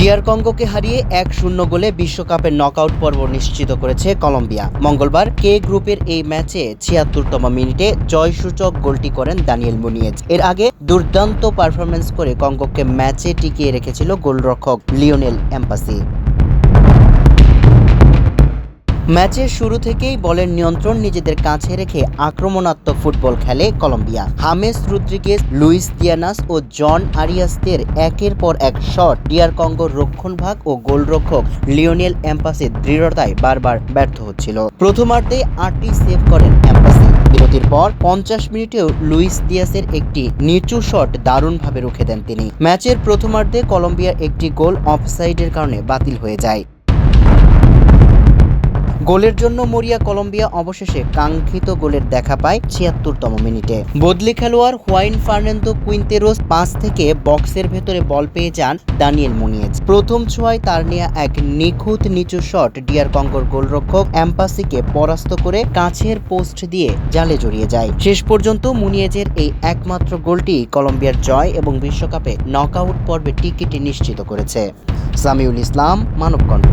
DR কঙ্গোকে হারিয়ে 1-0 গোলে বিশ্বকাপের নকআউট পর্ব নিশ্চিত করেছে কলম্বিয়া। মঙ্গলবার কে গ্রুপের এই ম্যাচে ৭৬তম মিনিটে জয়সূচক গোলটি করেন দানিয়েল মুনিয়েজ। এর আগে দুর্দান্ত পারফরম্যান্স করে কঙ্গোকে ম্যাচে টিকিয়ে রেখেছিল গোলরক্ষক লিওনেল এমবাসি। ম্যাচের শুরু থেকেই বলের নিয়ন্ত্রণ নিজেদের কাছে রেখে আক্রমণাত্মক ফুটবল খেলে কলম্বিয়া। হামেস রদ্রিগেজ, লুইস দিয়ানাস ও জন আরিয়াসদের একের পর এক শট ডিআর কঙ্গোর রক্ষণভাগ ও গোলরক্ষক লিওনেল এমবাসির দৃঢ়তায় বারবার ব্যর্থ হচ্ছিল। প্রথমার্ধে ৮টি সেভ করেন এমবাসি। বিরতির পর ৫০ মিনিটেও লুইস দিয়াসের একটি নিচু শট দারুণভাবে রুখে দেন তিনি। ম্যাচের প্রথমার্ধে কলম্বিয়ার একটি গোল অফসাইডের কারণে বাতিল হয়ে যায়। গোলের জন্য মরিয়া কলম্বিয়া অবশেষে কাঙ্ক্ষিত গোলের দেখা পায় ৭৬তম মিনিটে। বদলি খেলোয়াড় হুয়াইন ফার্নান্দো কুইন্তেরোস পাস থেকে বক্সের ভেতরে বল পেয়ে যান দানিয়েল মুনিয়েজ। প্রথম ছোঁয়ায় তার নেয়া এক নিখুঁত নিচু শট ডিআর কঙ্গোর গোলরক্ষক এমবাসিকে পরাস্ত করে কাছের পোস্ট দিয়ে জালে জড়িয়ে যায়। শেষ পর্যন্ত মুনিয়েজের এই একমাত্র গোলটি কলম্বিয়ার জয় এবং বিশ্বকাপে নকআউট পর্বে টিকিট নিশ্চিত করেছে। সামিউল ইসলাম, মানবকণ্ঠ।